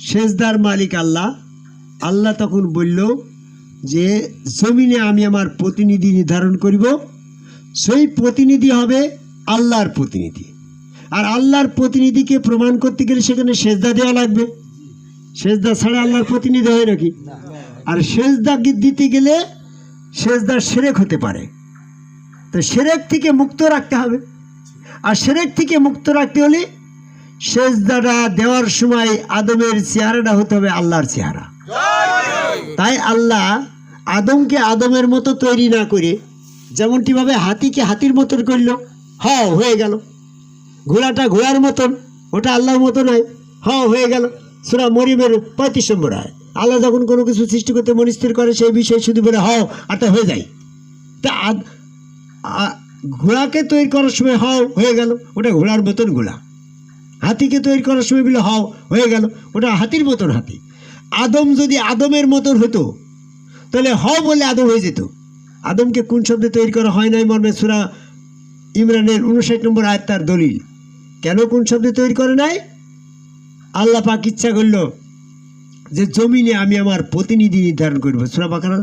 সেজদার মালিক আল্লাহ। আল্লাহ তখন বলল যে জমিনে আমি আমার প্রতিনিধি নির্ধারণ করিব, সেই প্রতিনিধি হবে আল্লাহর প্রতিনিধি। আর আল্লাহর প্রতিনিধিকে প্রমাণ করতে গেলে সেখানে সেজদা দেওয়া লাগবে। সেজদা ছাড়া আল্লাহর প্রতিনিধি হয় নাকি? আর সেজদা দিতে গেলে সেজদা শিরক হতে পারে, তো শিরক থেকে মুক্ত রাখতে হবে। আর শিরক থেকে মুক্ত রাখতে হলে সেজদাটা দেওয়ার সময় আদমের চেহারাটা হতে হবে আল্লাহর চেহারা। তাই আল্লাহ আদমকে আদমের মতো তৈরি না করে, যেমনটি ভাবে হাতিকে হাতির মতন করলো, হয়ে গেল। ঘোড়াটা ঘোড়ার মতন, ওটা আল্লাহর মতো নয়, হয়ে গেল। সূরা মরিয়মের 35 নম্বর আয়াত। আল্লাহ যখন কোনো কিছু সৃষ্টি করতে মনস্থির করে সেই বিষয়ে শুধু বলে আর তা হয়ে যায়। তা ঘোড়াকে তৈরি করার সময় হয়ে গেল, ওটা ঘোড়ার মতন ঘোড়া। হাতিকে তৈরি করার সময় বলে হয়ে গেল, ওটা হাতির মতন হাতি। আদম যদি আদমের মতন হতো তাহলে বলে আদম হয়ে যেত। আদমকে কোন শব্দে তৈরি করা হয় নাই মর্মে সূরা ইমরানের 59 নম্বর আয়াত তার দলিল। কেন কোন শব্দে তৈরি করে নাই? আল্লাহ পাক ইচ্ছা করল যে জমিনে আমি আমার প্রতিনিধি নির্ধারণ করব। সূরা বাকারা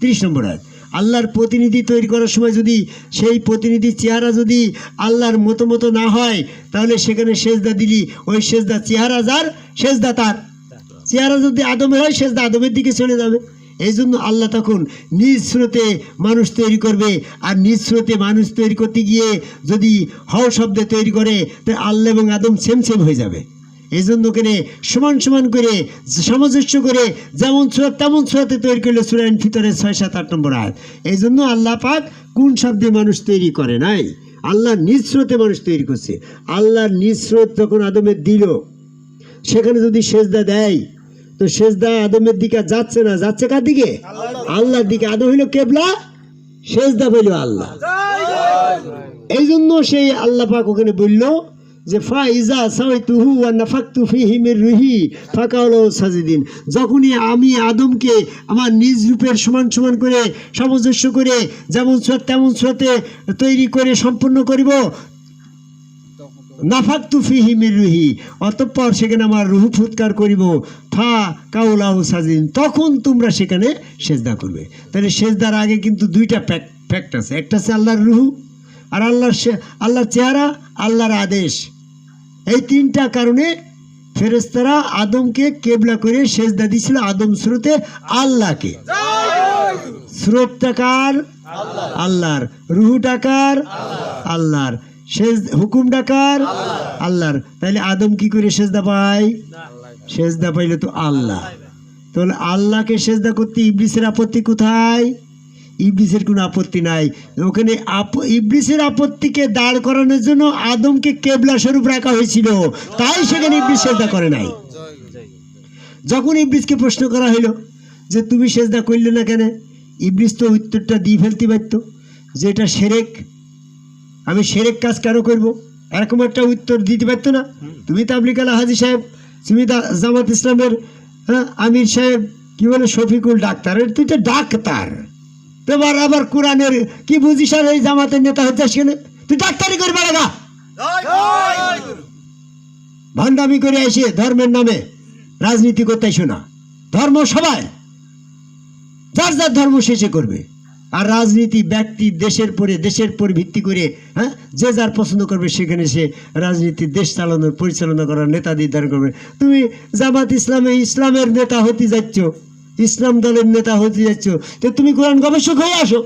30 নম্বর আয়াত। আল্লাহর প্রতিনিধি তৈরি করার সময় যদি সেই প্রতিনিধির চেহারা যদি আল্লাহর মতো না হয়, তাহলে সেখানে সেজদা দিলি ওই সেজদা চেহারা যার, সেজদা তার। চেহারা যদি আদমের হয়, সেজদা আদমের দিকে চলে যাবে। এই জন্য আল্লাহ তখন নিজ স্রোতে মানুষ তৈরি করবে। আর নিজ স্রোতে মানুষ তৈরি করতে গিয়ে যদি শব্দে তৈরি করে, তাহলে আল্লাহ এবং আদম সেম হয়ে যাবে। এই জন্য ওখানে সমান করে সামঞ্জস্য করে যেমন সুরাত তেমন সুরাতে তৈরি করলে সূরা ফিতরের 6, 7, 8 নম্বর আয়াত। এই জন্য আল্লাহ পাক কোন শব্দে মানুষ তৈরি করে নাই, আল্লাহ নিজ স্রোতে মানুষ তৈরি করছে। আল্লাহর নিজ স্রোত যখন আদমের দিল, সেখানে যদি সেজদা দেয়, তো সেজদা আদমের দিকে যাচ্ছে না, যাচ্ছে কার দিকে? আল্লাহর দিকে। আদম হইল কেবলা, সেজদা হইল আল্লাহ। এই জন্য সেই আল্লাহ পাক ওখানে বলল যে ফাইজা সাওয়াইতুহু ওয়া নাফাকতু ফীহি মির রূহি ফাকাউলু সাজিদিন। যখনই আমি আদমকে আমার নিজ রূপের সমান করে সামঞ্জস্য করে যেমন সুরাত তেমন সুরাতে তৈরি করে সম্পূর্ণ করিব, নাফাকতু ফীহি মির রূহি, অতঃপর সেখানে আমার রূহ ফুৎকার করিব, ফাকাউলু সাজিদিন, তখন তোমরা সেখানে সেজদা করবে। তাহলে সেজদার আগে কিন্তু দুইটা ফ্যাক্ট আছে। একটা আছে আল্লাহর রূহ, আর আল্লাহর চেহারা, আল্লাহর আদেশ। এই তিনটা কারণে ফেরেশতারা আদমকে কেবলা করে সেজদা দিয়েছিল আদম স্রোতে আল্লাহকে। স্রোতটা কার? আল্লাহর। রুহটা কার? আল্লাহর। হুকুমটা কার? আল্লাহর। তাহলে আদম কি করে সেজদা পায়? সেজদা পাইলে তো আল্লাহ। তাহলে আল্লাহকে সেজদা করতে ইবলিসের আপত্তি কোথায়? ইবলিসের কোনো আপত্তি নাই। ওখানে ইবলিসের আপত্তিকে দাঁড় করানোর জন্য আদমকে কেবলা স্বরূপ রাখা হয়েছিল, তাই সেখানে ইবলিস সেজদা করে নাই। যখন ইবলিসকে প্রশ্ন করা হইল যে তুমি সেজদা করলে না কেন, ইবলিস তো উত্তরটা দিয়ে ফেলতে পারত যে এটা শিরক, আমি শিরক কাজ কেন করব, এরকম একটা উত্তর দিতে পারতো না। তুমি তাবলিগ আলা হাজী সাহেব, তুমি জামাত ইসলামের আমির সাহেব, কি বলে শফিকুল ডাক্তার, তুই তো ডাক্তার, তোমার আবার কোরআনের কি বুঝিস? আর এই জামাতের নেতা হচ্ছে সেখানে তুই ডাক্তারি করবে না, ভান্ডামি করে এসে ধর্মের নামে রাজনীতি করতে এসো না। ধর্ম সবাই যার যার ধর্ম শেষে করবে। আর রাজনীতি ব্যক্তি দেশের পর ভিত্তি করে যে যার পছন্দ করবে সেখানে সে রাজনীতি দেশ পরিচালনা করার নেতা নির্ধারণ করবে। তুমি জামাত ইসলামের নেতা হতে যাচ্ছ, ইসলাম দলের নেতা হতে যাচ্ছ, তো তুমি কোরআন গবেষক হয়ে আসো।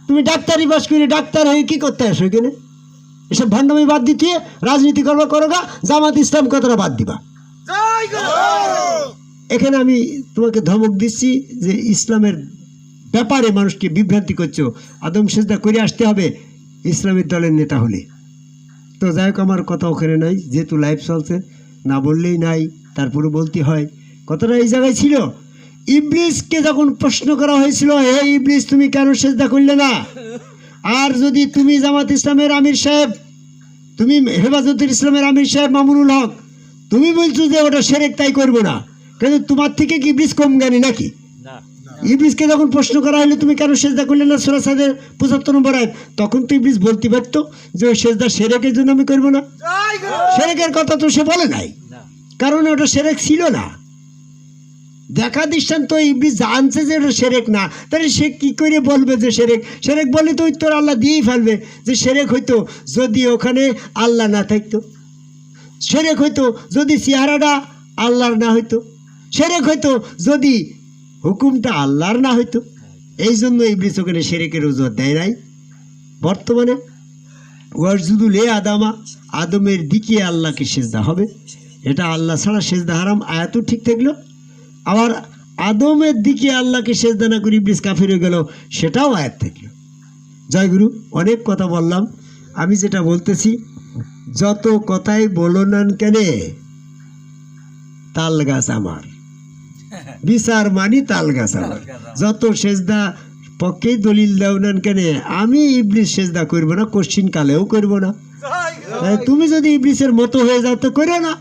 তুমি ডাক্তারি পাস করে ডাক্তার হয়ে কি করতে আসো এখানে? এসব ভণ্ডামি বাদ দিতে রাজনীতি করো গা, জামাত ইসলাম কথাটা বাদ দিবা। এখানে আমি তোমাকে ধমক দিচ্ছি যে ইসলামের ব্যাপারে মানুষকে বিভ্রান্তি করছো। আদম সেজদা করে আসতে হবে ইসলামের দলের নেতা হলে। তো যাই হোক, আমার কথা ওখানে নাই, যেহেতু লাইভ চলছে, না বললেই নাই, তারপরে বলতে হয়। কথাটা এই জায়গায় ছিল। ইবলিসকে যখন প্রশ্ন করা হয়েছিল, হে ইবলিস তুমি কেন সেজদা করলে না? আর যদি তুমি জামাত ইসলামের আমির সাহেব, তুমি হেফাজতুল ইসলামের আমির সাহেব মামুনুল হক, তুমি বলছো যে ওটা শিরক, তাই করবো না, কিন্তু তোমার থেকে কি ইবলিস কম জ্ঞানী নাকি? ইবলিসকে যখন প্রশ্ন করা হলো তুমি কেন সেজদা করলে না, সূরা সাদের 75 নম্বর আয়াত, তখন তো ইবলিস বলতে পারতো যে ওই সেজদা শিরকের জন্য আমি করবো না। শিরকের কথা তো সে বলে নাই, কারণ ওটা সেরেক ছিল না। দেখা দৃষ্টান্ত ইবলিস জানছে যে ওটা সেরেক না, তাহলে সে কি করে বলবে যে সেরেক? সেরেক বলে তো উত্তর আল্লাহ দিয়েই ফেলবে যে সেরেক হইতো যদি ওখানে আল্লাহ না থাকতো, সেরেক হইতো যদি চেহারাটা আল্লাহর না হইতো, সেরেক হইতো যদি হুকুমটা আল্লাহর না হইতো। এই জন্য ইবলিস ওখানে সেরেকের অজুহাত দেয় নাই। বর্তমানে ওয়াজুদুল এ আদামা, আদমের দিকে আল্লাহকে সেজদা হবে, এটা আল্লাহ ছাড়া সেজদা হারাম, আয়াতও ঠিক থাকলো। আবার আদমের দিকে আল্লাহকে সেজদা না করে ইবলিস কাফির হয়ে গেল, সেটাও আয়াত থাকলো। জয় গুরু, অনেক কথা বললাম। আমি যেটা বলতেছি, যত কথাই বলো না কেন তাল গাছ আমার, বিচার মানি তাল গাছ আমার। যত সেজদা পক্ষেই দলিল দেও না কেন, আমি ইবলিস সেজদা করবো না, কোশ্চিন কালেও করবো না। তুমি যদি ইবলিসের মতো হয়ে যাও তো করো না।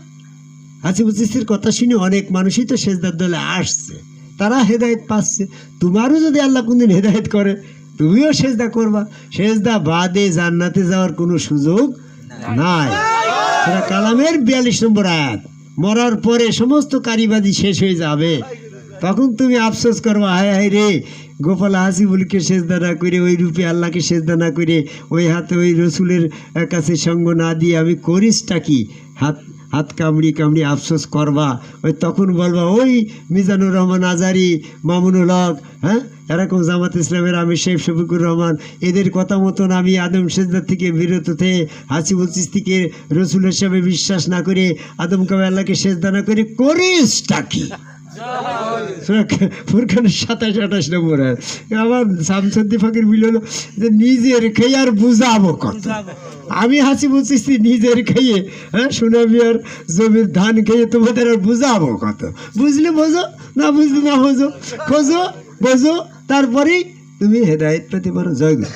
হাসিব চিস্তির কথা শুনে অনেক মানুষই তো সেজদার দলে আসছে, তারা হেদায়েত পাচ্ছে। তোমারও যদি আল্লাহ কোনদিন হেদায়েত করে, তুমিও সেজদা করবা। সেজদা বাদে জান্নাতে যাওয়ার কোনো সুযোগ নাই। সূরা কালামের 42 নম্বর আয়াত। মরার পরে সমস্ত কারিবাজি শেষ হয়ে যাবে, তখন তুমি আফসোস করবা, হায় হায় রে, গোপাল হাসিবুলকে সেজদা না করে, ওই রূপে আল্লাহকে সেজদা না করে, ওই হাতে ওই রসুলের কাছে সঙ্গ না দিয়ে আমি করিসটা কি? হাত হাত কামড়ি কামড়ি আফসোস করবা। ওই তখন বলবা, ওই মিজানুর রহমান আজারি, মামুনুল হক, হ্যাঁ, এরকম জামাত ইসলামের আমি শেখ শফিকুর রহমান, এদের কথা মতন আমি আদম সেজদার থেকে বিরত থেকে হাসিবুল চিস্তিকে রসুল হিসাবে বিশ্বাস না করে, আদম কাবে আল্লাহকে সেজদা না করে করিসটা কি? ফুরকানের 27-28 নম্বর। আমার শামসুদ্দি ফকির মিল হলো যে নিজের খেয়ে আর বুঝাবো কত। আমি হাসিবুল চিস্তি নিজের খেয়ে, হ্যাঁ, সুনামিয়ার জমির ধান খেয়ে তোমাদের আর বুঝাবো কত? বুঝলে বোঝো, না বুঝলে না বোঝো, খোঁজো বোঝো, তারপরেই তুমি হেদায়েত পেতে পারো। জয় গুরু।